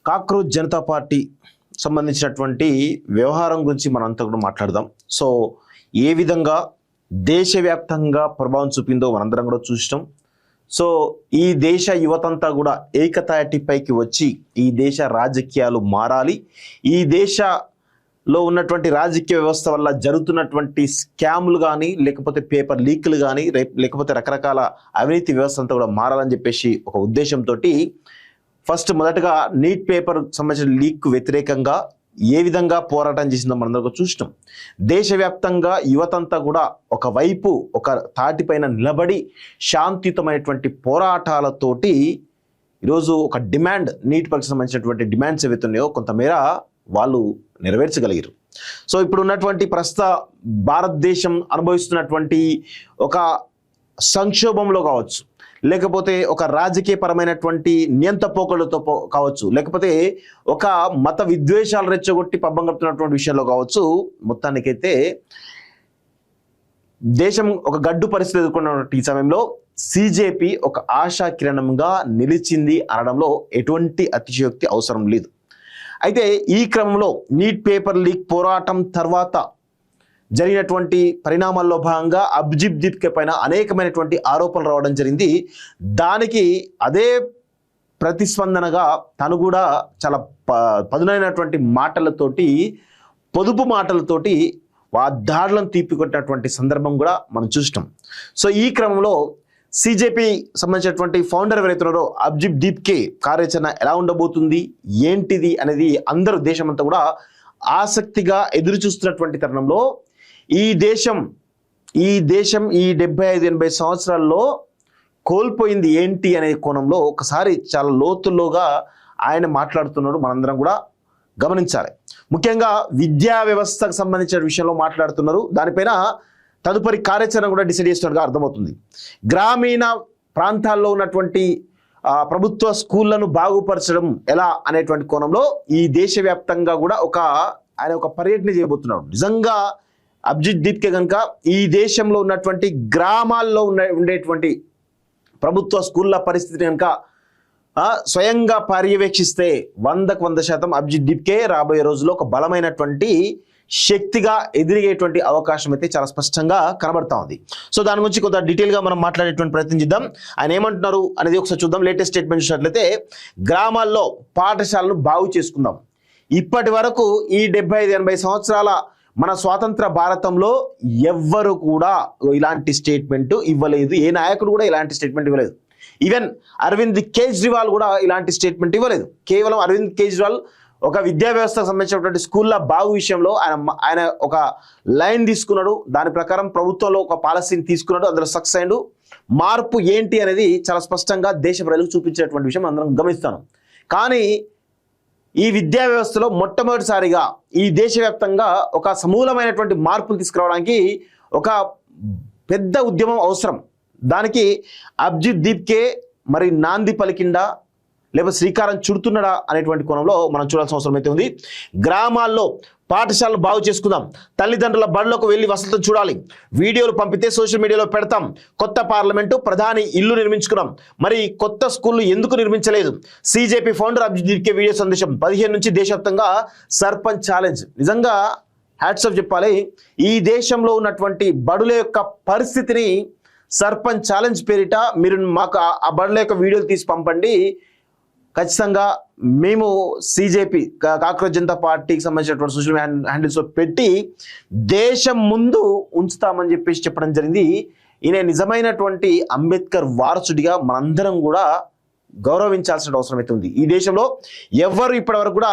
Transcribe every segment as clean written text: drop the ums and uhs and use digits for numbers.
Cockroach Janata party సంబంధించినటువంటి వ్యవహారం గురించి మనంతా కూడా మాట్లాడదాం. సో ఏ విధంగా దేశవ్యాప్తంగా ప్రభావం చూపిందో మనందరం కూడా చూసినాం. సో ఈ దేశ యువతంతా కూడా ఏకతాటిపైకి వచ్చి ఈ దేశ రాజకీయాలు మారాలి, ఈ దేశలో ఉన్నటువంటి రాజకీయ వ్యవస్థ వల్ల జరుగుతున్నటువంటి స్కామ్లు కానీ లేకపోతే పేపర్ లీక్లు కానీ లేకపోతే రకరకాల అవినీతి వ్యవస్థ అంతా కూడా మారాలని చెప్పేసి ఒక ఉద్దేశంతో మొదటగా నీట్ పేపర్ సంబంధించిన లీక్ వ్యతిరేకంగా ఏ విధంగా పోరాటం చేసిందో మనందరం చూసినాం. దేశవ్యాప్తంగా యువతంతా కూడా ఒకవైపు ఒక తాటిపైన నిలబడి శాంతియుతమైనటువంటి పోరాటాలతోటి ఈరోజు ఒక డిమాండ్, నీట్ పరీక్ష సంబంధించినటువంటి డిమాండ్స్ ఏవైతే ఉన్నాయో కొంతమేర వాళ్ళు నెరవేర్చగలిగారు. సో ఇప్పుడు ఉన్నటువంటి ప్రస్తుత భారతదేశం అనుభవిస్తున్నటువంటి ఒక సంక్షోభంలో కావచ్చు, లేకపోతే ఒక రాజకీయపరమైనటువంటి నియంతపోకలతో కావచ్చు, లేకపోతే ఒక మత విద్వేషాలు రెచ్చగొట్టి పబ్బం గడుపుతున్నటువంటి విషయంలో కావచ్చు, మొత్తానికైతే దేశం ఒక గడ్డు పరిస్థితి ఎదుర్కొన్నటువంటి ఈ సమయంలో సిజేపీ ఒక ఆశాకిరణంగా నిలిచింది అనడంలో ఎటువంటి అతిశయోక్తి అవసరం లేదు. అయితే ఈ క్రమంలో నీట్ పేపర్ లీక్ పోరాటం తర్వాత జరిగినటువంటి పరిణామాల్లో భాగంగా అభిజిత్ దీప్కే పైన అనేకమైనటువంటి ఆరోపణలు రావడం జరిగింది. దానికి అదే ప్రతిస్పందనగా తను కూడా చాలా పదునైనటువంటి మాటలతోటి, పొదుపు మాటలతోటి ఆ దాడులను తీపికొట్టినటువంటి సందర్భం కూడా మనం చూసినాం. సో ఈ క్రమంలో సిజేపీ సంబంధించినటువంటి ఫౌండర్ ఎవరైతున్నారో అభిజిత్ దీప్కే కార్యాచరణ ఎలా ఉండబోతుంది, ఏంటిది అనేది అందరూ దేశమంతా కూడా ఆసక్తిగా ఎదురు చూస్తున్నటువంటి తరుణంలో ఈ దేశం ఈ 75-80 సంవత్సరాల్లో కోల్పోయింది ఏంటి అనే కోణంలో ఒకసారి చాలా లోతుల్లోగా ఆయన మాట్లాడుతున్నాడు, మనందరం కూడా గమనించాలి. ముఖ్యంగా విద్యా వ్యవస్థకు సంబంధించిన విషయంలో మాట్లాడుతున్నారు. దానిపైన తదుపరి కార్యాచరణ కూడా డిసైడ్ చేస్తున్నట్టుగా అర్థమవుతుంది. గ్రామీణ ప్రాంతాల్లో ఉన్నటువంటి ప్రభుత్వ స్కూళ్లను బాగుపరచడం ఎలా అనేటువంటి కోణంలో ఈ దేశవ్యాప్తంగా కూడా ఆయన ఒక పర్యటన చేయబోతున్నాడు. నిజంగా అభిజిత్ దీప్కే కనుక ఈ దేశంలో ఉన్నటువంటి గ్రామాల్లో ఉండేటువంటి ప్రభుత్వ స్కూళ్ళ పరిస్థితిని కనుక స్వయంగా పర్యవేక్షిస్తే 100% అభిజిత్ దీప్కే రాబోయే రోజుల్లో ఒక బలమైనటువంటి శక్తిగా ఎదిరిగేటువంటి అవకాశం అయితే చాలా స్పష్టంగా కనబడతా ఉంది. సో దాని గురించి కొంత డీటెయిల్గా మనం మాట్లాడేటువంటి ప్రయత్నం చేద్దాం. ఆయన ఏమంటున్నారు అనేది ఒకసారి చూద్దాం. లేటెస్ట్ స్టేట్మెంట్ చూసినట్లయితే, గ్రామాల్లో పాఠశాలను బాగు చేసుకుందాం. ఇప్పటి వరకు ఈ 75-80 సంవత్సరాల మన స్వాతంత్ర భారతంలో ఎవ్వరు కూడా ఇలాంటి స్టేట్మెంట్ ఇవ్వలేదు. ఏ నాయకుడు కూడా ఇలాంటి స్టేట్మెంట్ ఇవ్వలేదు. ఈవెన్ అరవింద్ కేజ్రీవాల్ కూడా ఇలాంటి స్టేట్మెంట్ ఇవ్వలేదు. కేవలం అరవింద్ కేజ్రీవాల్ ఒక విద్యా వ్యవస్థకు సంబంధించినటువంటి స్కూళ్ళ బాగు విషయంలో ఆయన ఒక లైన్ తీసుకున్నాడు. దాని ప్రకారం ప్రభుత్వంలో ఒక పాలసీని తీసుకున్నాడు, అందులో సక్సెస్ అయ్యాడు. మార్పు ఏంటి అనేది చాలా స్పష్టంగా దేశ ప్రజలకు చూపించేటువంటి విషయం అందరం గమనిస్తాను. కానీ ఈ విద్యా వ్యవస్థలో మొట్టమొదటిసారిగా ఈ దేశవ్యాప్తంగా ఒక సమూలమైనటువంటి మార్పులు తీసుకురావడానికి ఒక పెద్ద ఉద్యమం అవసరం. దానికి అభిజిత్ దీప్కే మరి నాంది పలికిండా లేకపోతే శ్రీకారం చుడుతున్నాడా అనేటువంటి కోణంలో మనం చూడాల్సిన అవసరం అయితే ఉంది. గ్రామాల్లో పాఠశాలను బాగు చేసుకుందాం. తల్లిదండ్రుల బడులకు వెళ్ళి వసతులు చూడాలి. వీడియోలు పంపితే సోషల్ మీడియాలో పెడతాం. కొత్త పార్లమెంటు, ప్రధాని ఇల్లు నిర్మించుకున్నాం. మరి కొత్త స్కూళ్ళు ఎందుకు నిర్మించలేదు? సిజేపీ ఫౌండర్ అభిజిత్ దీప్కే వీడియో సందేశం. 15 నుంచి దేశవ్యాప్తంగా సర్పంచ్ ఛాలెంజ్. నిజంగా హ్యాట్స్ ఆఫ్ చెప్పాలి. ఈ దేశంలో ఉన్నటువంటి బడుల యొక్క పరిస్థితిని సర్పంచ్ ఛాలెంజ్ పేరిట మీరు మాకు ఆ బడుల యొక్క వీడియోలు తీసి పంపండి, ఖచ్చితంగా మేము సిజేపీ కాక్రోచ్ జనతా పార్టీకి సంబంధించినటువంటి సోషల్ హ్యాండిల్స్లో పెట్టి దేశం ముందు ఉంచుతామని చెప్పేసి చెప్పడం జరిగింది. ఈయన నిజమైనటువంటి అంబేద్కర్ వారసుడిగా మనందరం కూడా గౌరవించాల్సిన అవసరం అయితే ఉంది. ఈ దేశంలో ఎవరు ఇప్పటివరకు కూడా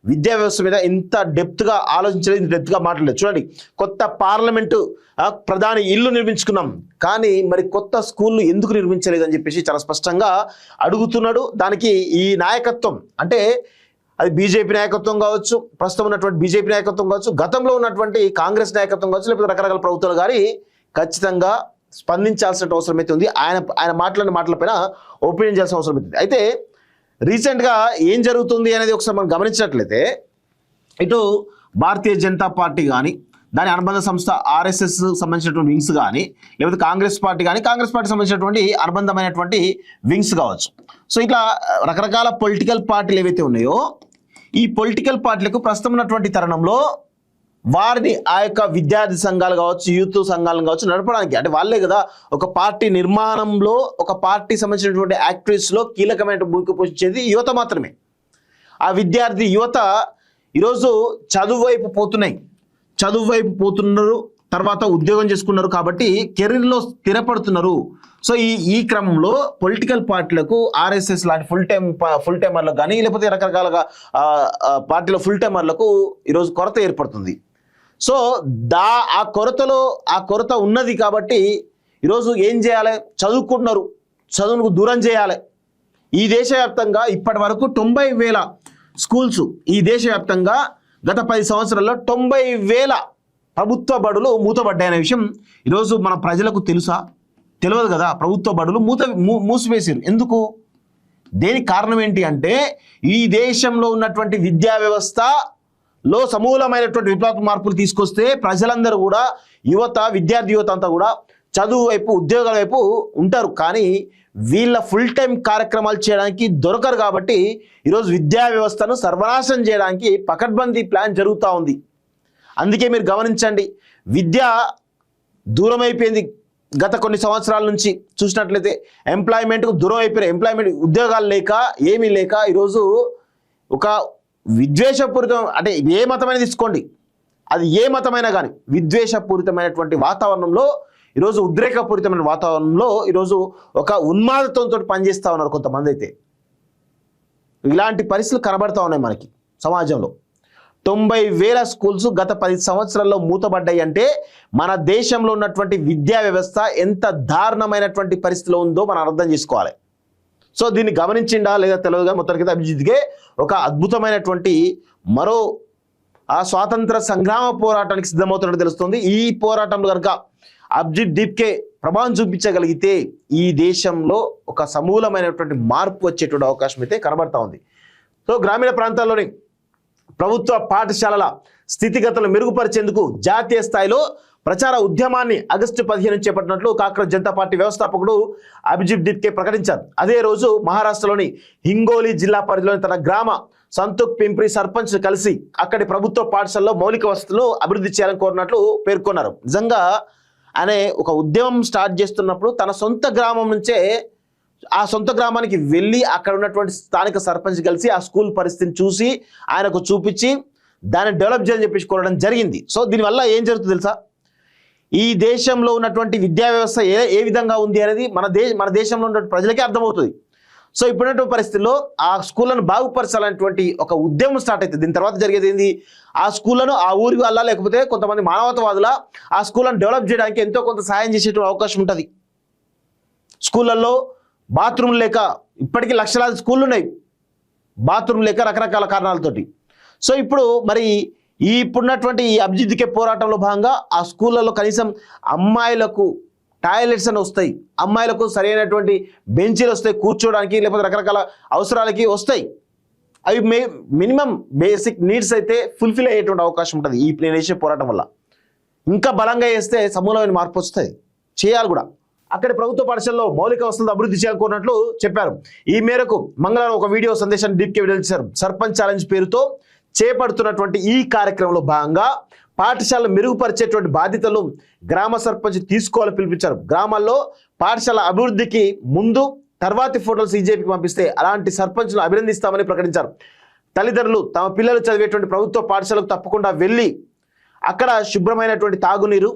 విద్యా వ్యవస్థ మీద ఇంత డెప్త్గా ఆలోచించలేదు, ఇంత డెప్త్గా మాట్లాడలేదు. చూడండి, కొత్త పార్లమెంటు, ప్రధాని ఇల్లు నిర్మించుకున్నాం, కానీ మరి కొత్త స్కూళ్ళు ఎందుకు నిర్మించలేదు అని చెప్పేసి చాలా స్పష్టంగా అడుగుతున్నాడు. దానికి ఈ నాయకత్వం, అంటే అది బీజేపీ నాయకత్వం కావచ్చు, ప్రస్తుతం ఉన్నటువంటి బీజేపీ నాయకత్వం కావచ్చు, గతంలో ఉన్నటువంటి కాంగ్రెస్ నాయకత్వం కావచ్చు, లేకపోతే రకరకాల ప్రభుత్వాలు కానీ ఖచ్చితంగా స్పందించాల్సిన అవసరం అయితే ఉంది. ఆయన మాట్లాడిన మాటలపైన ఒపీనియన్ చేయాల్సిన అవసరం అవుతుంది. అయితే రీసెంట్గా ఏం జరుగుతుంది అనేది ఒకసారి మనం గమనించినట్లయితే, ఇటు భారతీయ జనతా పార్టీ కానీ దాని అనుబంధ సంస్థ ఆర్ఎస్ఎస్ సంబంధించినటువంటి వింగ్స్ కానీ, లేకపోతే కాంగ్రెస్ పార్టీ కానీ, కాంగ్రెస్ పార్టీ సంబంధించినటువంటి అనుబంధమైనటువంటి వింగ్స్ కావచ్చు. సో ఇట్లా రకరకాల పొలిటికల్ పార్టీలు ఏవైతే ఉన్నాయో ఈ పొలిటికల్ పార్టీలకు ప్రస్తుతం ఉన్నటువంటి తరుణంలో వారిని ఆ యొక్క విద్యార్థి సంఘాలు కావచ్చు, యూత్ సంఘాలను కావచ్చు నడపడానికి, అంటే వాళ్ళే కదా ఒక పార్టీ నిర్మాణంలో, ఒక పార్టీ సంబంధించినటువంటి యాక్టివిటీస్లో కీలకమైన భూమిక పోషించేది యువత మాత్రమే. ఆ విద్యార్థి యువత ఈరోజు చదువు వైపు పోతున్నారు, తర్వాత ఉద్యోగం చేసుకున్నారు కాబట్టి కెరీర్లో స్థిరపడుతున్నారు. సో ఈ క్రమంలో పొలిటికల్ పార్టీలకు ఆర్ఎస్ఎస్ లాంటి ఫుల్ టైమర్లకు కానీ, లేకపోతే రకరకాలుగా పార్టీలో ఫుల్ టైమర్లకు ఈరోజు కొరత ఏర్పడుతుంది. సో ఆ కొరత ఉన్నది కాబట్టి ఈరోజు ఏం చేయాలి, చదువుకుంటున్నారు, చదువుకు దూరం చేయాలి. ఈ దేశవ్యాప్తంగా ఇప్పటి వరకు 90,000 స్కూల్స్ ఈ దేశవ్యాప్తంగా గత 10 సంవత్సరాల్లో 90,000 ప్రభుత్వ బడులు మూతబడ్డాయనే విషయం ఈరోజు మన ప్రజలకు తెలియదు కదా. ప్రభుత్వ బడులు మూసివేసారు. ఎందుకు? దేనికి కారణం ఏంటి అంటే ఈ దేశంలో ఉన్నటువంటి విద్యా వ్యవస్థలో సమూలమైనటువంటి విప్లవాత్మక మార్పులు తీసుకొస్తే ప్రజలందరూ కూడా విద్యార్థి యువత అంతా కూడా చదువు వైపు, ఉద్యోగాల వైపు ఉంటారు. కానీ వీళ్ళ ఫుల్ టైం కార్యక్రమాలు చేయడానికి దొరకరు కాబట్టి ఈరోజు విద్యా వ్యవస్థను సర్వనాశనం చేయడానికి పకడ్బందీ ప్లాన్ జరుగుతూ ఉంది. అందుకే మీరు గమనించండి, విద్య దూరం అయిపోయింది. గత కొన్ని సంవత్సరాల నుంచి చూసినట్లయితే ఎంప్లాయ్మెంట్కు దూరం అయిపోయినాయి. ఎంప్లాయ్మెంట్, ఉద్యోగాలు లేక, ఏమీ లేక ఈరోజు ఒక విద్వేషపూరితం, అంటే ఏ మతమైనా తీసుకోండి, అది ఏ మతమైనా కానీ విద్వేషపూరితమైనటువంటి వాతావరణంలో, ఈరోజు ఉద్రేకపూరితమైన వాతావరణంలో ఈరోజు ఒక ఉన్మాదత్వంతో పనిచేస్తూ ఉన్నారు కొంతమంది. అయితే ఇలాంటి పరిస్థితులు కనబడతా ఉన్నాయి మనకి సమాజంలో. 90,000 స్కూల్స్ గత 10 సంవత్సరాల్లో మూతబడ్డాయి అంటే మన దేశంలో ఉన్నటువంటి విద్యా వ్యవస్థ ఎంత దారుణమైనటువంటి పరిస్థితిలో ఉందో మనం అర్థం చేసుకోవాలి. సో దీన్ని గమనించిండా లేదా తెలియదుగా, మొత్తానికి అభిజిత్కే ఒక అద్భుతమైనటువంటి మరో ఆ స్వాతంత్ర సంగ్రామ పోరాటానికి సిద్ధమవుతున్నట్టు తెలుస్తుంది. ఈ పోరాటంలో కనుక అభిజిత్ దీప్కే ప్రభావం చూపించగలిగితే ఈ దేశంలో ఒక సమూలమైనటువంటి మార్పు వచ్చేటువంటి అవకాశం అయితే కనబడతా ఉంది. సో గ్రామీణ ప్రాంతాల్లోని ప్రభుత్వ పాఠశాలల స్థితిగతులు మెరుగుపరిచేందుకు జాతీయ స్థాయిలో ప్రచార ఉద్యమాన్ని ఆగస్టు 15 చేపట్టినట్లు కాంగ్రెస్ జనతా పార్టీ వ్యవస్థాపకుడు అభిజిత్ దీప్కే ప్రకటించారు. అదే రోజు మహారాష్ట్రలోని హింగోలి జిల్లా పరిధిలోని తన గ్రామ సంతుక్ పింప్రి సర్పంచ్ కలిసి అక్కడి ప్రభుత్వ పాఠశాలలో మౌలిక వసతులు అభివృద్ధి చేయాలని కోరినట్లు పేర్కొన్నారు. నిజంగా ఆయన ఒక ఉద్యమం స్టార్ట్ చేస్తున్నప్పుడు తన సొంత గ్రామం నుంచే ఆ సొంత గ్రామానికి వెళ్ళి అక్కడ ఉన్నటువంటి స్థానిక సర్పంచ్ కలిసి ఆ స్కూల్ పరిస్థితిని చూసి ఆయనకు చూపించి దాన్ని డెవలప్ చేయాలని చెప్పేసి కోరడం జరిగింది. సో దీనివల్ల ఏం జరుగుతుంది తెలుసా, ఈ దేశంలో ఉన్నటువంటి విద్యా వ్యవస్థ ఏ విధంగా ఉంది అనేది మన దేశంలో ఉన్నటువంటి ప్రజలకే అర్థమవుతుంది. సో ఇప్పుడున్నటువంటి పరిస్థితుల్లో ఆ స్కూళ్ళను బాగుపరచాలనేటువంటి ఒక ఉద్యమం స్టార్ట్ అవుతుంది. దీని తర్వాత జరిగేది ఏంది, ఆ స్కూళ్ళను ఆ ఊరి వల్ల లేకపోతే కొంతమంది మానవతావాదుల ఆ స్కూళ్ళను డెవలప్ చేయడానికి ఎంతో కొంత సహాయం చేసేటువంటి అవకాశం ఉంటుంది. స్కూళ్ళల్లో బాత్రూమ్ లేక ఇప్పటికీ లక్షలాది స్కూళ్ళు ఉన్నాయి, బాత్రూమ్ లేక రకరకాల కారణాలతోటి. సో ఇప్పుడు మరి ఇప్పుడున్నటువంటి ఈ అభిజిత్కే పోరాటంలో భాగంగా ఆ స్కూళ్ళలో కనీసం అమ్మాయిలకు టాయిలెట్స్ అని వస్తాయి, అమ్మాయిలకు సరైనటువంటి బెంచీలు వస్తాయి కూర్చోవడానికి, లేకపోతే రకరకాల అవసరాలకి వస్తాయి. అవి మినిమం బేసిక్ నీడ్స్ అయితే ఫుల్ఫిల్ అయ్యేటువంటి అవకాశం ఉంటుంది ఈ నేను చేసే పోరాటం వల్ల. ఇంకా బలంగా చేస్తే సమూలమైన మార్పు వస్తుంది, చేయాలి కూడా. అక్కడి ప్రభుత్వ పాఠశాలలో మౌలిక వసతులు అభివృద్ధి చేయాలనుకున్నట్లు చెప్పారు. ఈ మేరకు మంగళవారం ఒక వీడియో సందేశాన్ని దీప్కే విడుదల చేశారు. సర్పంచ్ ఛాలెంజ్ పేరుతో చేపడుతున్నటువంటి ఈ కార్యక్రమంలో భాగంగా పాఠశాలను మెరుగుపరిచేటువంటి బాధ్యతలు గ్రామ సర్పంచ్ తీసుకోవాలని పిలిపించారు. గ్రామాల్లో పాఠశాల అభివృద్ధికి ముందు తర్వాతి ఫోటోలు సీజేపీకి పంపిస్తే అలాంటి సర్పంచ్ను అభినందిస్తామని ప్రకటించారు. తల్లిదండ్రులు తమ పిల్లలు చదివేటువంటి ప్రభుత్వ పాఠశాలకు తప్పకుండా వెళ్ళి అక్కడ శుభ్రమైనటువంటి తాగునీరు,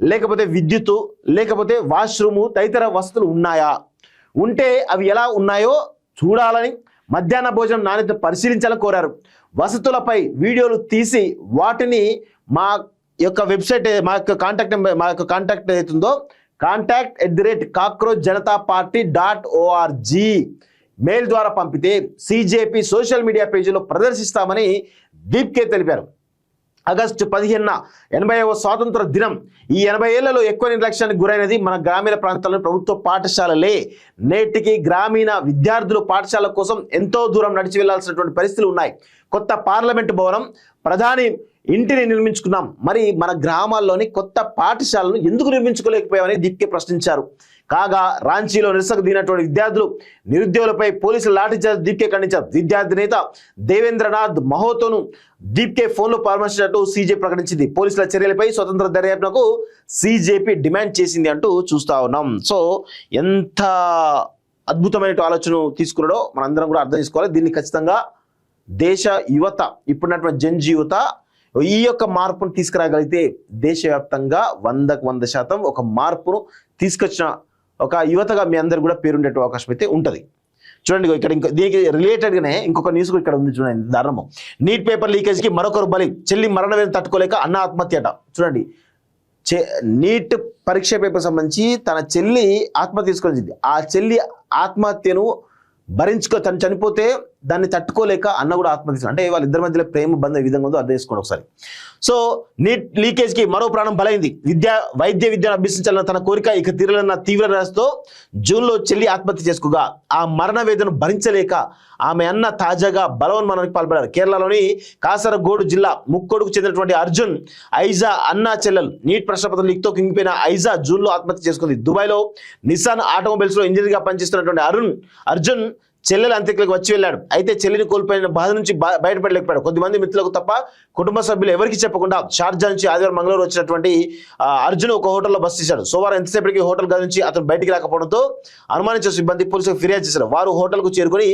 లేకపోతే విద్యుత్తు, లేకపోతే వాష్రూము తదితర వసతులు ఉన్నాయా, ఉంటే అవి ఎలా ఉన్నాయో చూడాలని, మధ్యాహ్న భోజనం నాణ్యత పరిశీలించాలని కోరారు. వసతులపై వీడియోలు తీసి వాటిని మా యొక్క వెబ్సైట్, మా యొక్క కాంటాక్ట్ అవుతుందో contact@cockroachjanataparty.org మెయిల్ ద్వారా పంపితే సిజేపీ సోషల్ మీడియా పేజీలో ప్రదర్శిస్తామని దీప్కే తెలిపారు. ఆగస్టు 15న 80వ స్వాతంత్ర దినం. ఈ 80 ఏళ్లలో ఎక్కువ నిర్లక్ష్యానికి గురైనది మన గ్రామీణ ప్రాంతాల్లో ప్రభుత్వ పాఠశాలలే. నేటికి గ్రామీణ విద్యార్థులు పాఠశాల కోసం ఎంతో దూరం నడిచి వెళ్లాల్సినటువంటి పరిస్థితులు ఉన్నాయి. కొత్త పార్లమెంటు భవనం, ప్రధాని ఇంటిని నిర్మించుకున్నాం, మరి మన గ్రామాల్లోని కొత్త పాఠశాలను ఎందుకు నిర్మించుకోలేకపోయామని దీప్కే ప్రశ్నించారు. కాగా రాంచీలో నిరసనకు దిగినటువంటి విద్యార్థులు నిరుద్యోగులపై పోలీసులు లాఠీచార్జ్ దీప్కే ఖండించారు. విద్యార్థి నేత దేవేంద్రనాథ్ మహోతోను దీప్కే ఫోన్లో పరామర్శించినట్టు సీజే ప్రకటించింది. పోలీసుల చర్యలపై స్వతంత్ర దర్యాప్తునకు సీజేపీ డిమాండ్ చేసింది అంటూ చూస్తా ఉన్నాం. సో ఎంత అద్భుతమైన ఆలోచన తీసుకున్నాడో మనందరం కూడా అర్థం చేసుకోవాలి. దీన్ని ఖచ్చితంగా దేశ యువత, ఇప్పుడున్నటువంటి జన్ యువత ఈ యొక్క మార్పును తీసుకురాగలిగితే దేశవ్యాప్తంగా 100% ఒక మార్పును తీసుకొచ్చిన ఒక యువతగా మీ అందరు కూడా పేరుండే అవకాశం అయితే ఉంటుంది. చూడండి, ఇక్కడ ఇంకా దీనికి రిలేటెడ్గానే ఇంకొక న్యూస్ ఇక్కడ ఉంది. చూడండి, దారుణం. నీట్ పేపర్ లీకేజ్కి మరొకరు బలి, చెల్లి మరణ వేదన తట్టుకోలేక అన్న ఆత్మహత్య అట. చూడండి, నీట్ పరీక్ష పేపర్ సంబంధించి తన చెల్లి ఆత్మహత్య తీసుకొచ్చింది. ఆ చెల్లి ఆత్మహత్యను తను చనిపోతే దాన్ని తట్టుకోలేక అన్న కూడా ఆత్మహత్య. అంటే వాళ్ళిద్దరి మధ్యలో ప్రేమ బంధం ఏ విధంగా ఉందో అర్థం చేసుకోండి ఒకసారి. సో నీట్ లీకేజ్కి మరో ప్రాణం బలైంది. వైద్య విద్యను అభ్యసించాలన్న తన కోరిక ఇక తీరలన్న తీవ్ర నిరాశతో జూన్లో చెల్లి ఆత్మహత్య చేసుకోగా ఆ మరణ వేదన భరించలేక ఆమె అన్న తాజాగా బలవన్మరణానికి పాల్పడారు. కేరళలోని కాసరగోడు జిల్లా ముక్కోడుకు చెందినటువంటి అర్జున్ ఐజా అన్నా చెల్లెలు. నీట్ ప్రశ్నపత్రం లీక్తో కింగిపోయిన ఐజా జూన్లో ఆత్మహత్య చేసుకుంది. దుబాయ్లో నిసాన్ ఆటోమొబైల్స్లో ఇంజనీర్గా పనిచేస్తున్నటువంటి అర్జున్ చెల్లెలు అంత్యక్రియకు వచ్చి వెళ్ళాడు. అయితే చెల్లిని కోల్పోయిన బాధ నుంచి బయటపడలేకపోయాడు. కొద్దిమంది మిత్రులకు తప్ప కుటుంబ సభ్యులు ఎవరికి చెప్పకుండా షార్జా నుంచి ఆదివారం మంగళవారం వచ్చినటువంటి అర్జున్ ఒక హోటల్లో బస్ చేశాడు. సోమవారం ఎంతసేపటికి హోటల్ గది నుంచి అతను బయటికి రాకపోవడంతో అనుమానించిన సిబ్బంది పోలీసులకు ఫిర్యాదు చేశారు. వారు హోటల్కు చేరుకుని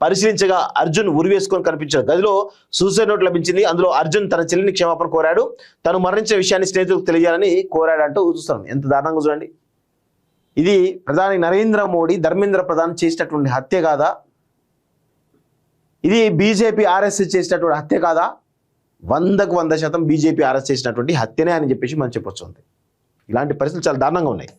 పరిశీలించగా అర్జున్ ఉరివేసుకొని కనిపించాడు. గదిలో సూసైడ్ నోట్ లభించింది. అందులో అర్జున్ తన చెల్లిని క్షమాపణ కోరాడు. తను మరణించిన విషయాన్ని స్నేహితులకు తెలియాలని కోరాడు అంటూ చూస్తాను. ఎంత దారుణంగా చూడండి. ఇది ప్రధాని నరేంద్ర మోడీ ధర్మేంద్ర ప్రధాన్ చేసినటువంటి హత్య కాదా? ఇది బీజేపీ ఆర్ఎస్ఎస్ చేసినటువంటి హత్య కాదా? 100% బీజేపీ ఆర్ఎస్ చేసినటువంటి హత్యనే అని చెప్పేసి మనం చెప్పొచ్చు. ఇలాంటి పరిస్థితులు చాలా దారుణంగా ఉన్నాయి.